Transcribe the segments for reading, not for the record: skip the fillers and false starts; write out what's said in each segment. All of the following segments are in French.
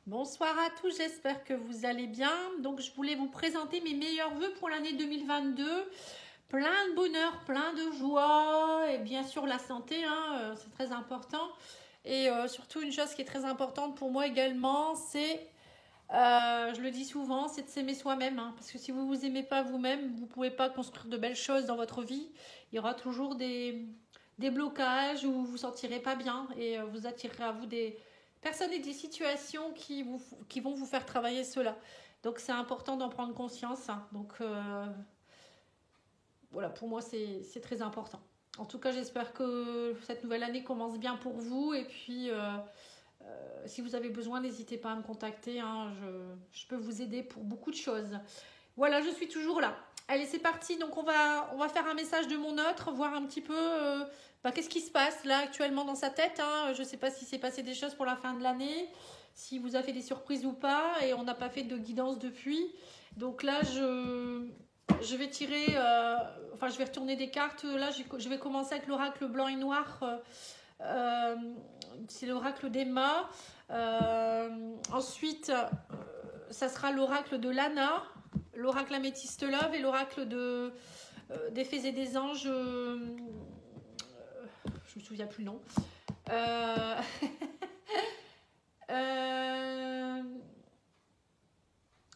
Bonsoir à tous, j'espère que vous allez bien. Donc je voulais vous présenter mes meilleurs vœux pour l'année 2022. Plein de bonheur, plein de joie et bien sûr la santé, c'est très important. Et surtout une chose qui est très importante pour moi également, c'est, je le dis souvent, c'est de s'aimer soi-même. Parce que si vous ne vous aimez pas vous-même, vous ne pouvez pas construire de belles choses dans votre vie. Il y aura toujours des blocages où vous ne vous sentirez pas bien et vous attirerez à vous des personnes et des situations qui vont vous faire travailler cela. Donc c'est important d'en prendre conscience. Donc voilà, pour moi c'est très important. En tout cas, j'espère que cette nouvelle année commence bien pour vous. Et puis, si vous avez besoin, n'hésitez pas à me contacter. Je peux vous aider pour beaucoup de choses. Voilà, je suis toujours là. Allez, c'est parti. Donc, on va faire un message de mon autre, voir un petit peu qu'est-ce qui se passe là actuellement dans sa tête. Je ne sais pas si s'est passé des choses pour la fin de l'année, si vous avez fait des surprises ou pas. Et on n'a pas fait de guidance depuis. Donc là, je vais tirer, je vais retourner des cartes. Là, je vais commencer avec l'oracle blanc et noir. C'est l'oracle d'Emma. Ensuite, ça sera l'oracle de Lana, l'oracle améthyste love et l'oracle des fées et des anges. Je me souviens plus le nom.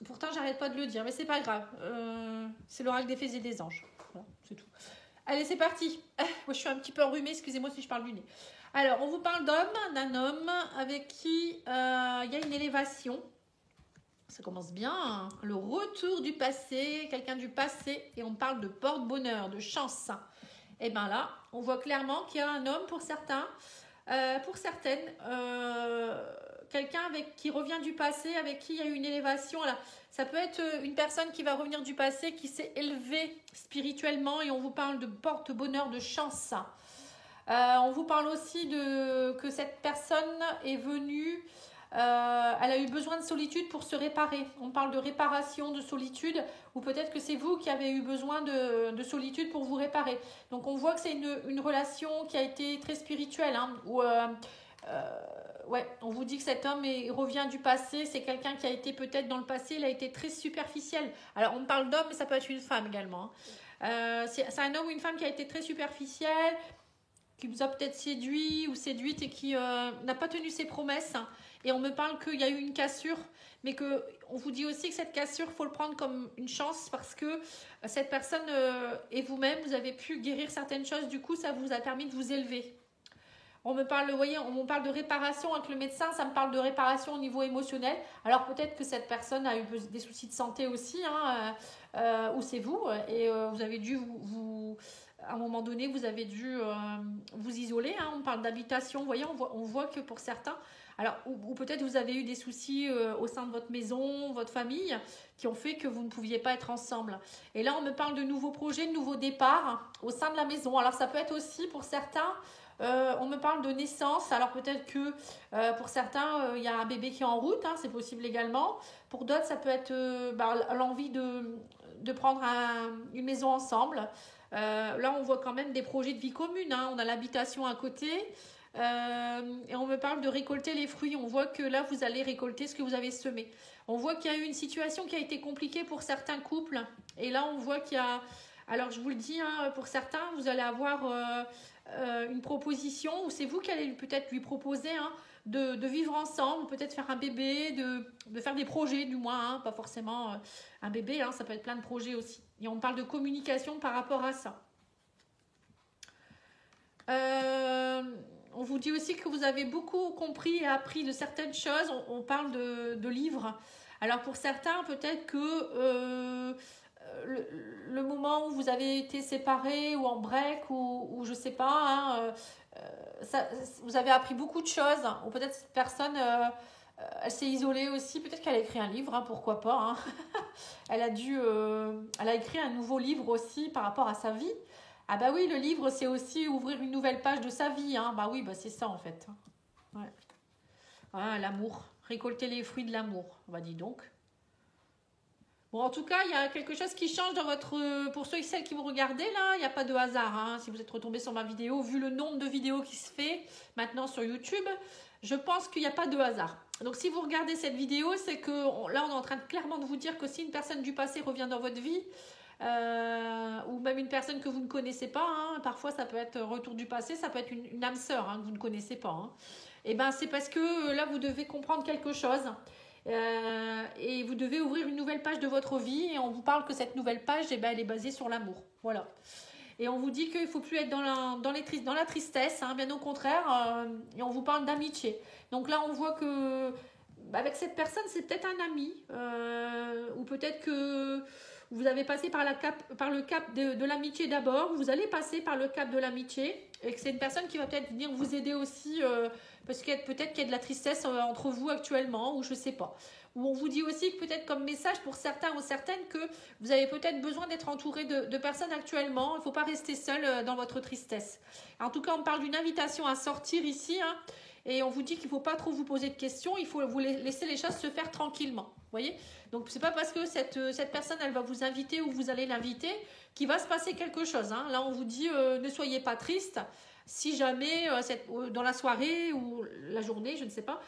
Pourtant, j'arrête pas de le dire, mais c'est pas grave. C'est l'oracle des fées et des anges. Voilà, c'est tout. Allez, c'est parti. Moi, je suis un petit peu enrhumée, excusez-moi si je parle du nez. Alors, on vous parle d'un homme avec qui il y a une élévation. Ça commence bien. Le retour du passé, quelqu'un du passé, et on parle de porte-bonheur, de chance. Et bien là, on voit clairement qu'il y a un homme pour certains, pour certaines, quelqu'un qui revient du passé, avec qui il y a eu une élévation. Là, ça peut être une personne qui va revenir du passé, qui s'est élevée spirituellement, et on vous parle de porte-bonheur, de chance. On vous parle aussi que cette personne est venue, elle a eu besoin de solitude pour se réparer. On parle de réparation, de solitude, ou peut-être que c'est vous qui avez eu besoin de solitude pour vous réparer. Donc on voit que c'est une relation qui a été très spirituelle, on vous dit que cet homme revient du passé, c'est quelqu'un qui a été peut-être dans le passé, il a été très superficiel. Alors on parle d'homme, mais ça peut être une femme également. C'est un homme ou une femme qui a été très superficielle, qui vous a peut-être séduit ou séduite et qui n'a pas tenu ses promesses. Et on me parle qu'il y a eu une cassure, mais qu'on vous dit aussi que cette cassure, il faut le prendre comme une chance parce que cette personne et vous-même, vous avez pu guérir certaines choses. Du coup, ça vous a permis de vous élever. On me parle, vous voyez, on me parle de réparation avec le médecin, ça me parle de réparation au niveau émotionnel. Alors peut-être que cette personne a eu des soucis de santé aussi, ou c'est vous, et vous avez dû à un moment donné, vous avez dû vous isoler. On parle d'habitation, vous voyez, on voit que pour certains, alors ou peut-être vous avez eu des soucis au sein de votre maison, votre famille, qui ont fait que vous ne pouviez pas être ensemble. Et là, on me parle de nouveaux projets, de nouveaux départs au sein de la maison. Alors ça peut être aussi pour certains, on me parle de naissance. Alors peut-être que pour certains, il y a un bébé qui est en route, c'est possible également. Pour d'autres, ça peut être l'envie de prendre une maison ensemble. Là, on voit quand même des projets de vie commune. On a l'habitation à côté. Et on me parle de récolter les fruits. On voit que là, vous allez récolter ce que vous avez semé. On voit qu'il y a eu une situation qui a été compliquée pour certains couples. Et là, on voit qu'il y a... Alors, je vous le dis, pour certains, vous allez avoir une proposition, ou c'est vous qui allez peut-être lui proposer de vivre ensemble, peut-être faire un bébé, de faire des projets du moins, pas forcément un bébé, ça peut être plein de projets aussi. Et on parle de communication par rapport à ça. On vous dit aussi que vous avez beaucoup compris et appris de certaines choses. On parle de livres. Alors pour certains, peut-être que le moment où vous avez été séparés ou en break ou je sais pas, vous avez appris beaucoup de choses. Ou peut-être cette personne, elle s'est isolée aussi. Peut-être qu'elle a écrit un livre, pourquoi pas. Elle a écrit un nouveau livre aussi par rapport à sa vie. Ah bah oui, le livre, c'est aussi ouvrir une nouvelle page de sa vie. Bah oui, c'est ça en fait. Ouais. L'amour. Récolter les fruits de l'amour. On va dire donc. Bon, en tout cas, il y a quelque chose qui change dans votre... Pour ceux et celles qui me regardez, là, il n'y a pas de hasard. Si vous êtes retombé sur ma vidéo, vu le nombre de vidéos qui se fait maintenant sur YouTube, je pense qu'il n'y a pas de hasard. Donc, si vous regardez cette vidéo, c'est que là, on est en train clairement de vous dire que si une personne du passé revient dans votre vie, ou même une personne que vous ne connaissez pas, hein, parfois ça peut être retour du passé, ça peut être une âme sœur hein, que vous ne connaissez pas. Hein. Et ben, c'est parce que là, vous devez comprendre quelque chose. Et vous devez ouvrir une nouvelle page de votre vie. Et on vous parle que cette nouvelle page, eh ben, elle est basée sur l'amour. Voilà. Et on vous dit qu'il ne faut plus être dans la tristesse, hein, bien au contraire. Et on vous parle d'amitié. Donc là, on voit que avec cette personne, c'est peut-être un ami. Ou peut-être que vous avez passé par le cap de l'amitié d'abord. Vous allez passer par le cap de l'amitié. Et que c'est une personne qui va peut-être venir vous aider aussi. Parce que peut-être qu'il y a de la tristesse entre vous actuellement. Ou je ne sais pas. Où on vous dit aussi que peut-être comme message pour certains ou certaines que vous avez peut-être besoin d'être entouré de personnes actuellement. Il ne faut pas rester seul dans votre tristesse. En tout cas, on parle d'une invitation à sortir ici. Hein, et on vous dit qu'il ne faut pas trop vous poser de questions. Il faut vous laisser les choses se faire tranquillement. Vous voyez? Donc, ce n'est pas parce que cette personne, elle va vous inviter ou vous allez l'inviter qu'il va se passer quelque chose. Hein. Là, on vous dit ne soyez pas triste. Si jamais dans la soirée ou la journée, je ne sais pas,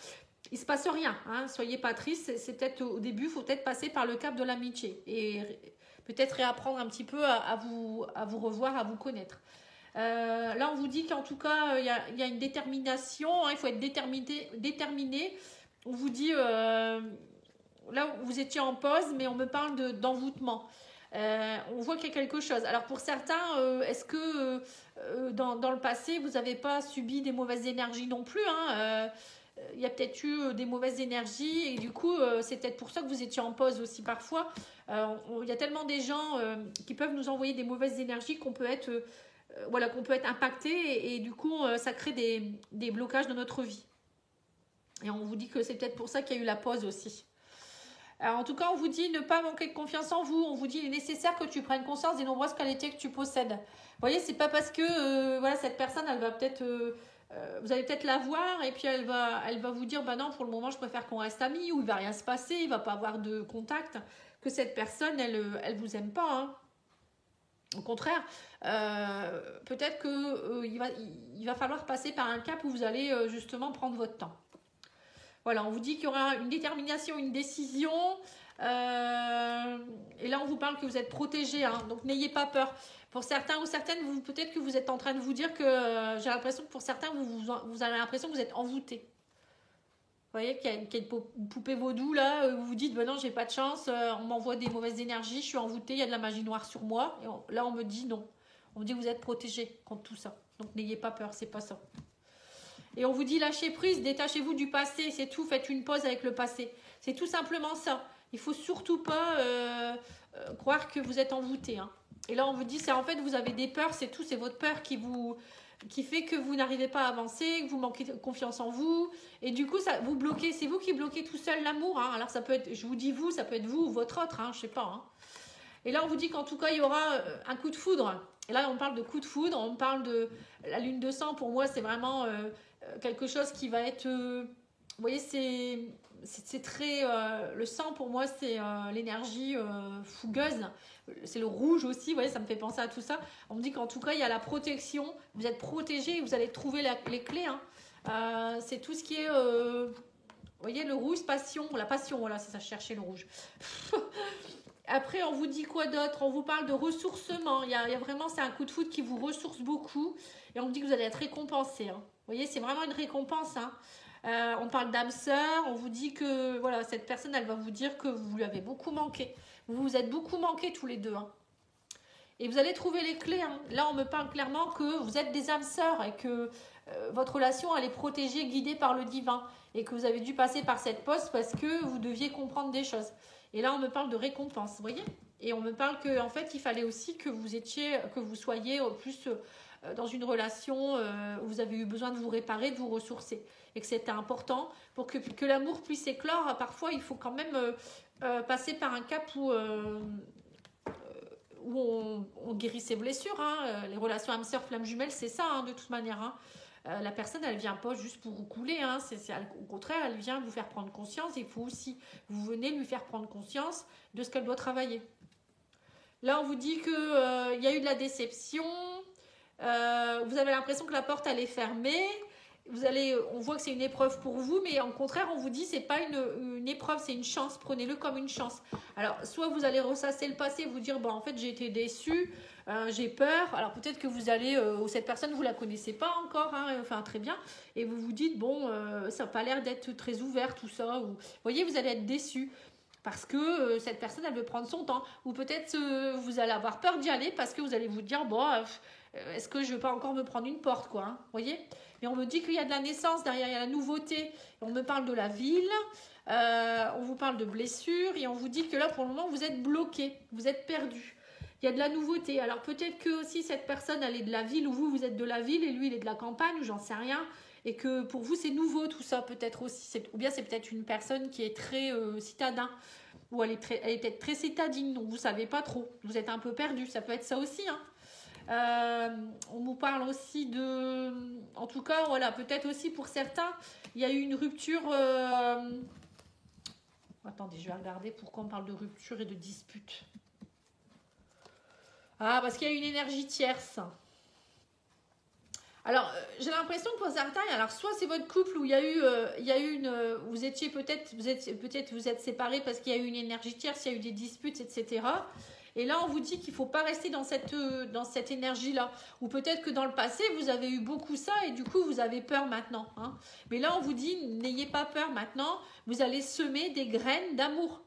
il ne se passe rien, hein. Soyez pas triste, c'est peut-être au début, il faut peut-être passer par le cap de l'amitié et peut-être réapprendre un petit peu à vous revoir, à vous connaître. Là, on vous dit qu'en tout cas, il y a une détermination, hein, il faut être déterminé. On vous dit, là, vous étiez en pause, mais on me parle d'envoûtement. On voit qu'il y a quelque chose. Alors pour certains, est-ce que dans le passé, vous n'avez pas subi des mauvaises énergies non plus, hein, il y a peut-être eu des mauvaises énergies et du coup c'est peut-être pour ça que vous étiez en pause aussi parfois. Il y a tellement des gens qui peuvent nous envoyer des mauvaises énergies qu'on peut être impacté et du coup ça crée des blocages dans notre vie. Et on vous dit que c'est peut-être pour ça qu'il y a eu la pause aussi. Alors, en tout cas, on vous dit ne pas manquer de confiance en vous. On vous dit il est nécessaire que tu prennes conscience des nombreuses qualités que tu possèdes. Vous voyez, c'est pas parce que cette personne, elle va peut-être vous allez peut-être la voir et puis elle va vous dire bah non, pour le moment je préfère qu'on reste amis, ou il va rien se passer, il va pas avoir de contact, que cette personne elle vous aime pas, hein. Au contraire, peut-être que il va falloir passer par un cap où vous allez justement prendre votre temps. Voilà, on vous dit qu'il y aura une détermination, une décision. Et là, on vous parle que vous êtes protégé, hein, donc n'ayez pas peur. Pour certains ou certaines, peut-être que vous êtes en train de vous dire que j'ai l'impression que pour certains, vous avez l'impression que vous êtes envoûté. Vous voyez qu'il y a une poupée vaudou là, où vous dites ben non, j'ai pas de chance, on m'envoie des mauvaises énergies, je suis envoûtée, il y a de la magie noire sur moi. Et là, on me dit non. On me dit que vous êtes protégé contre tout ça. Donc n'ayez pas peur, c'est pas ça. Et on vous dit lâchez prise, détachez-vous du passé, c'est tout, faites une pause avec le passé. C'est tout simplement ça. Il faut surtout pas croire que vous êtes envoûté, hein. Et là, on vous dit, c'est en fait, vous avez des peurs, c'est tout, c'est votre peur qui fait que vous n'arrivez pas à avancer, que vous manquez de confiance en vous. Et du coup, ça, vous bloquez, c'est vous qui bloquez tout seul l'amour, hein. Alors, ça peut être, je vous dis vous, ça peut être vous ou votre autre, hein, je sais pas, hein. Et là, on vous dit qu'en tout cas, il y aura un coup de foudre. Et là, on parle de coup de foudre, on parle de la lune de sang. Pour moi, c'est vraiment quelque chose qui va être... vous voyez, c'est très... le sang, pour moi, c'est l'énergie fougueuse. C'est le rouge aussi, vous voyez, ça me fait penser à tout ça. On me dit qu'en tout cas, il y a la protection. Vous êtes protégé et vous allez trouver les clés, hein. C'est tout ce qui est... vous voyez, le rouge, la passion, voilà, c'est ça, je cherchais le rouge. Après, on vous dit quoi d'autre? On vous parle de ressourcement. Il y a vraiment, c'est un coup de foudre qui vous ressource beaucoup. Et on vous dit que vous allez être récompensé, hein. Vous voyez, c'est vraiment une récompense, hein. On parle d'âme sœur. On vous dit que voilà, cette personne, elle va vous dire que vous lui avez beaucoup manqué. Vous vous êtes beaucoup manqué tous les deux, hein. Et vous allez trouver les clés, hein. Là, on me parle clairement que vous êtes des âmes sœurs et que votre relation, elle est protégée, guidée par le divin. Et que vous avez dû passer par cette pause parce que vous deviez comprendre des choses. Et là, on me parle de récompense, vous voyez? Et on me parle qu'en fait, il fallait aussi que vous soyez plus dans une relation où vous avez eu besoin de vous réparer, de vous ressourcer. Et que c'était important pour que l'amour puisse éclore. Parfois, il faut quand même passer par un cap où on guérit ses blessures, hein. Les relations âme sœur, flamme jumelle, c'est ça, hein, de toute manière, hein. La personne, elle ne vient pas juste pour vous couler, hein. Au contraire, elle vient vous faire prendre conscience. Il faut aussi, vous venez lui faire prendre conscience de ce qu'elle doit travailler. Là, on vous dit qu'il y a eu de la déception. Vous avez l'impression que la porte, elle est fermée. on voit que c'est une épreuve pour vous, mais en contraire, on vous dit c'est pas une épreuve, c'est une chance. Prenez-le comme une chance. Alors, soit vous allez ressasser le passé, vous dire, bon, en fait, j'ai été déçue, j'ai peur. Alors, peut-être que vous allez, cette personne, vous la connaissez pas encore, hein, enfin, très bien, et vous vous dites, bon, ça n'a pas l'air d'être très ouvert, tout ça. Ou, vous voyez, vous allez être déçu. Parce que cette personne, elle veut prendre son temps. Ou peut-être vous allez avoir peur d'y aller parce que vous allez vous dire, bon, est-ce que je ne veux pas encore me prendre une porte, quoi, hein, voyez. Mais on me dit qu'il y a de la naissance, derrière il y a la nouveauté. On me parle de la ville, on vous parle de blessures et on vous dit que là, pour le moment, vous êtes bloqué, vous êtes perdu. Il y a de la nouveauté. Alors peut-être que aussi cette personne, elle est de la ville ou vous êtes de la ville et lui, il est de la campagne ou j'en sais rien. Et que pour vous, c'est nouveau tout ça, peut-être aussi. Ou bien c'est peut-être une personne qui est très citadin. Ou elle est peut-être très citadine, donc vous ne savez pas trop. Vous êtes un peu perdu, ça peut être ça aussi, hein. On vous parle aussi de... En tout cas, voilà, peut-être aussi pour certains, il y a eu une rupture... Attendez, je vais regarder pourquoi on parle de rupture et de dispute. Ah, parce qu'il y a une énergie tierce. Alors, j'ai l'impression que pour certains, alors soit c'est votre couple où il y a eu une... Vous étiez peut-être... Vous êtes séparés parce qu'il y a eu une énergie tierce, il y a eu des disputes, etc. Et là, on vous dit qu'il ne faut pas rester dans cette énergie-là. Ou peut-être que dans le passé, vous avez eu beaucoup ça et du coup, vous avez peur maintenant, hein. Mais là, on vous dit, n'ayez pas peur maintenant. Vous allez semer des graines d'amour.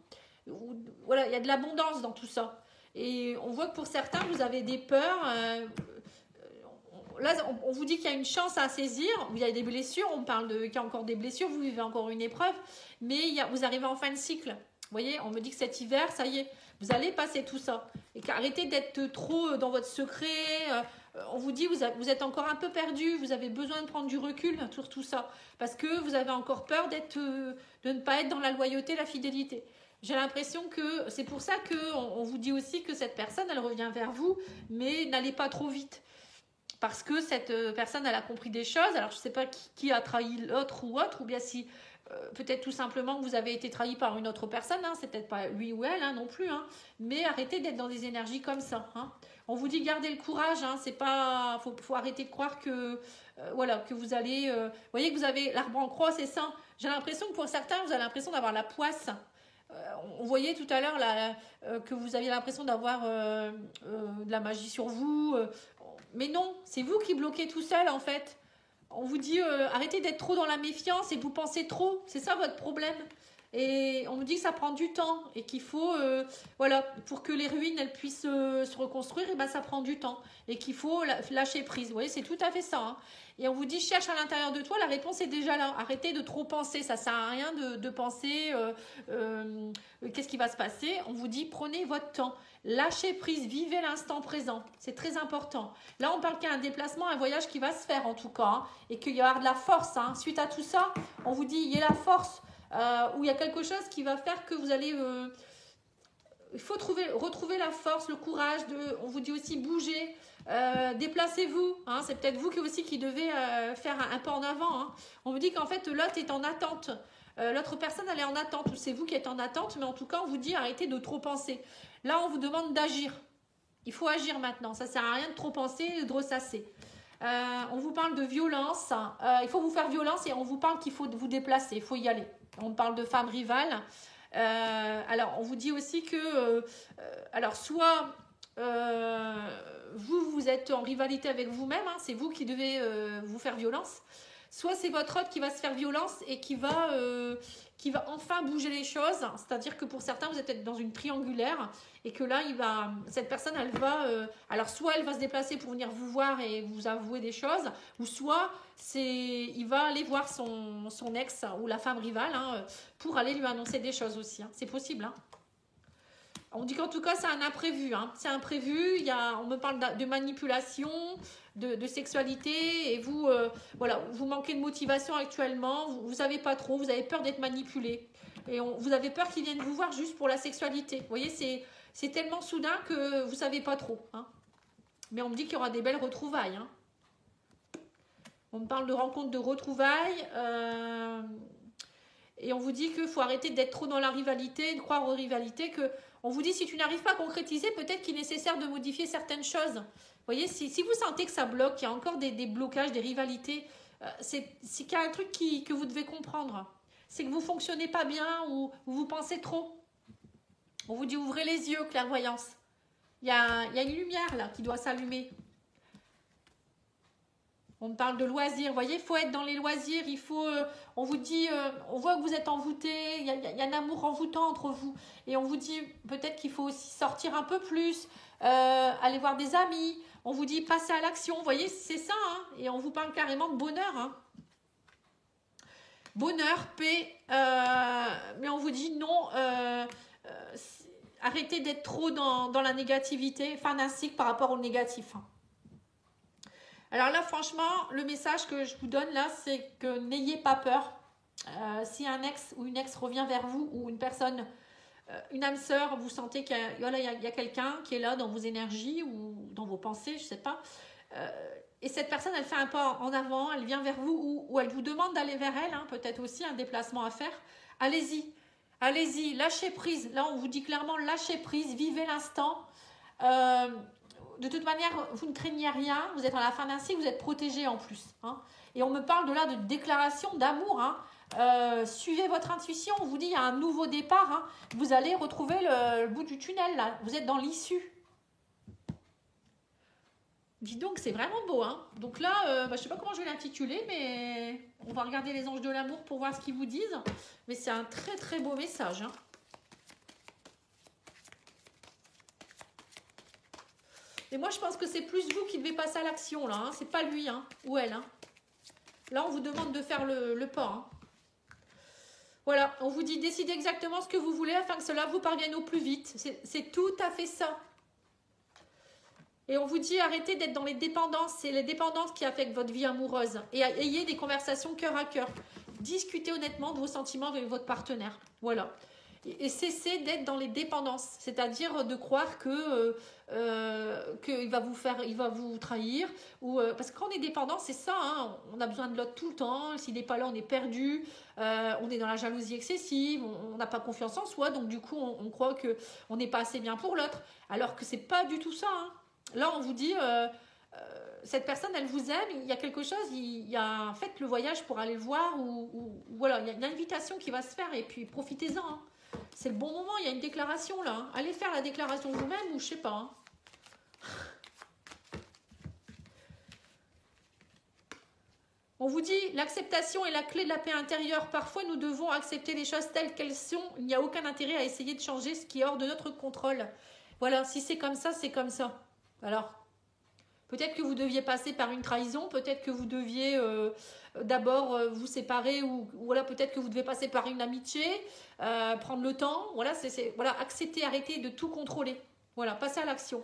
Voilà, il y a de l'abondance dans tout ça. Et on voit que pour certains, vous avez des peurs. Là, on vous dit qu'il y a une chance à saisir. Il y a des blessures. On parle qu'il y a encore des blessures. Vous vivez encore une épreuve. Mais vous arrivez en fin de cycle. Vous voyez, on me dit que cet hiver, ça y est, vous allez passer tout ça. Et qu'arrêtez d'être trop dans votre secret. On vous dit, vous êtes encore un peu perdu. Vous avez besoin de prendre du recul sur tout ça. Parce que vous avez encore peur de ne pas être dans la loyauté, la fidélité. J'ai l'impression que c'est pour ça qu'on vous dit aussi que cette personne, elle revient vers vous. Mais n'allez pas trop vite. Parce que cette personne, elle a compris des choses. Alors, je ne sais pas qui a trahi l'autre ou autre. Ou bien si... peut-être tout simplement que vous avez été trahi par une autre personne, hein, c'est peut-être pas lui ou elle, hein, non plus, hein, mais arrêtez d'être dans des énergies comme ça, hein. On vous dit gardez le courage, hein, c'est pas, faut arrêter de croire que voilà, que vous allez, vous voyez que vous avez l'arbre en croix, c'est ça. J'ai l'impression que pour certains, vous avez l'impression d'avoir la poisse. On voyait tout à l'heure que vous aviez l'impression d'avoir de la magie sur vous, mais non, c'est vous qui bloquez tout seul en fait. On vous dit arrêtez d'être trop dans la méfiance et que vous pensez trop. C'est ça votre problème. Et on vous dit que ça prend du temps et qu'il faut, voilà, pour que les ruines elles puissent se reconstruire, et ben ça prend du temps et qu'il faut lâcher prise. Vous voyez, c'est tout à fait ça, hein. Et on vous dit cherche à l'intérieur de toi, la réponse est déjà là. Arrêtez de trop penser, ça sert à rien de penser qu'est-ce qui va se passer. On vous dit prenez votre temps, lâchez prise, vivez l'instant présent. C'est très important. Là, on parle qu'il y a un déplacement, un voyage qui va se faire en tout cas, hein, et qu'il y aura de la force, hein. Suite à tout ça, on vous dit il y a la force. Où il y a quelque chose qui va faire que vous allez... il faut retrouver la force, le courage. On vous dit aussi bouger, déplacez-vous. Hein, c'est peut-être vous aussi qui devez faire un pas en avant. Hein. On vous dit qu'en fait, l'autre est en attente. L'autre personne, elle est en attente. Ou c'est vous qui êtes en attente. Mais en tout cas, on vous dit arrêtez de trop penser. Là, on vous demande d'agir. Il faut agir maintenant. Ça ne sert à rien de trop penser et de ressasser. On vous parle de violence. Il faut vous faire violence et on vous parle qu'il faut vous déplacer. Il faut y aller. On parle de femmes rivales. Alors, on vous dit aussi que... alors, soit vous êtes en rivalité avec vous-même, hein, c'est vous qui devez vous faire violence. Soit c'est votre autre qui va se faire violence et qui va enfin bouger les choses. C'est-à-dire que pour certains, vous êtes peut-être dans une triangulaire et que là, cette personne, elle va... alors, soit elle va se déplacer pour venir vous voir et vous avouer des choses, ou soit il va aller voir son ex ou la femme rivale, hein, pour aller lui annoncer des choses aussi. Hein. C'est possible, hein. On dit qu'en tout cas, c'est un imprévu. Hein. C'est imprévu. On me parle de manipulation, de sexualité. Et vous, voilà, vous manquez de motivation actuellement. Vous ne savez pas trop. Vous avez peur d'être manipulé. Et vous avez peur qu'ils viennent vous voir juste pour la sexualité. Vous voyez, c'est tellement soudain que vous ne savez pas trop. Hein. Mais on me dit qu'il y aura des belles retrouvailles. Hein. On me parle de rencontres, de retrouvailles. Et on vous dit qu'il faut arrêter d'être trop dans la rivalité, de croire aux rivalités. On vous dit si tu n'arrives pas à concrétiser, peut-être qu'il est nécessaire de modifier certaines choses. Vous voyez, si vous sentez que ça bloque, qu'il y a encore des blocages, des rivalités, c'est qu'il y a un truc que vous devez comprendre. C'est que vous ne fonctionnez pas bien ou vous pensez trop. On vous dit ouvrez les yeux, clairvoyance. Il y a une lumière là qui doit s'allumer. On me parle de loisirs. Vous voyez, il faut être dans les loisirs. Il faut, on vous dit, on voit que vous êtes envoûtés. Il y a un amour envoûtant entre vous. Et on vous dit peut-être qu'il faut aussi sortir un peu plus, aller voir des amis. On vous dit passer à l'action. Vous voyez, c'est ça. Hein, et on vous parle carrément de bonheur. Hein. Bonheur, paix. Mais on vous dit non. Arrêtez d'être trop dans la négativité. Fin d'un cycle par rapport au négatif. Hein. Alors là, franchement, le message que je vous donne là, c'est que n'ayez pas peur. Si un ex ou une ex revient vers vous ou une personne, une âme sœur, vous sentez qu'il y a quelqu'un qui est là dans vos énergies ou dans vos pensées, je ne sais pas. Et cette personne, elle fait un pas en avant, elle vient vers vous ou elle vous demande d'aller vers elle, hein, peut-être aussi un déplacement à faire. Allez-y, allez-y, lâchez prise. Là, on vous dit clairement, lâchez prise, vivez l'instant. De toute manière, vous ne craignez rien, vous êtes à la fin d'un cycle, vous êtes protégé en plus. Hein. Et on me parle de là de déclaration d'amour. Hein. Suivez votre intuition, on vous dit il y a un nouveau départ. Hein. Vous allez retrouver le bout du tunnel, là. Vous êtes dans l'issue. Dis donc, c'est vraiment beau. Hein. Donc là, je ne sais pas comment je vais l'intituler, mais on va regarder les anges de l'amour pour voir ce qu'ils vous disent. Mais c'est un très très beau message. Hein. Et moi, je pense que c'est plus vous qui devez passer à l'action, là. Hein. C'est pas lui, hein, ou elle. Hein. Là, on vous demande de faire le pas. Hein. Voilà, on vous dit décidez exactement ce que vous voulez afin que cela vous parvienne au plus vite. C'est tout à fait ça. Et on vous dit arrêtez d'être dans les dépendances. C'est les dépendances qui affectent votre vie amoureuse. Et ayez des conversations cœur à cœur. Discutez honnêtement de vos sentiments avec votre partenaire. Voilà. Et cessez d'être dans les dépendances, c'est-à-dire de croire que qu'il va vous trahir, ou parce que quand on est dépendant, c'est ça, hein, on a besoin de l'autre tout le temps. S'il n'est pas là, on est perdu, on est dans la jalousie excessive, on n'a pas confiance en soi, donc du coup, on croit que on n'est pas assez bien pour l'autre, alors que c'est pas du tout ça. Hein. Là, on vous dit. Cette personne, elle vous aime, il y a quelque chose, faites le voyage pour aller le voir, ou voilà, il y a une invitation qui va se faire, et puis profitez-en. Hein. C'est le bon moment, il y a une déclaration là. Hein. Allez faire la déclaration vous-même ou je sais pas. Hein. On vous dit, l'acceptation est la clé de la paix intérieure. Parfois, nous devons accepter les choses telles qu'elles sont. Il n'y a aucun intérêt à essayer de changer ce qui est hors de notre contrôle. Voilà, si c'est comme ça, c'est comme ça. Alors, peut-être que vous deviez passer par une trahison, peut-être que vous deviez d'abord vous séparer, ou voilà, peut-être que vous devez passer par une amitié, prendre le temps, voilà, voilà, accepter, arrêter de tout contrôler, voilà, passer à l'action.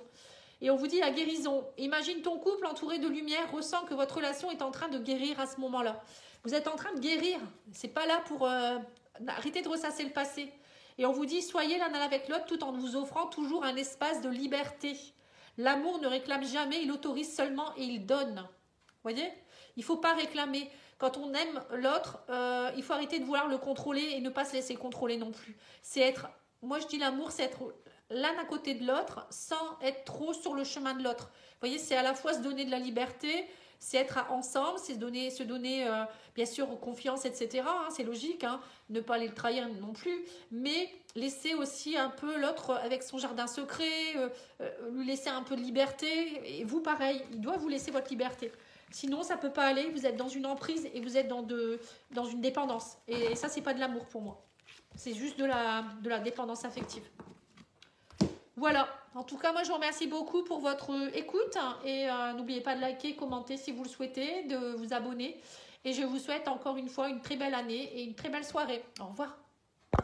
Et on vous dit la guérison. Imagine ton couple entouré de lumière, ressent que votre relation est en train de guérir à ce moment-là. Vous êtes en train de guérir, c'est pas là pour arrêter de ressasser le passé. Et on vous dit soyez l'un avec l'autre tout en vous offrant toujours un espace de liberté. L'amour ne réclame jamais, il autorise seulement et il donne. Vous voyez ? Il ne faut pas réclamer. Quand on aime l'autre, il faut arrêter de vouloir le contrôler et ne pas se laisser contrôler non plus. Moi je dis l'amour, c'est être l'un à côté de l'autre sans être trop sur le chemin de l'autre. Vous voyez, c'est à la fois se donner de la liberté, c'est être ensemble, c'est se donner bien sûr confiance, etc. Hein, c'est logique, hein, ne pas les trahir non plus, mais laisser aussi un peu l'autre avec son jardin secret, lui laisser un peu de liberté, et vous pareil, il doit vous laisser votre liberté. Sinon, ça ne peut pas aller, vous êtes dans une emprise et vous êtes dans une dépendance. Et ça, c'est pas de l'amour pour moi. C'est juste de la dépendance affective. Voilà, en tout cas, moi je vous remercie beaucoup pour votre écoute et n'oubliez pas de liker, commenter si vous le souhaitez, de vous abonner et je vous souhaite encore une fois une très belle année et une très belle soirée. Au revoir.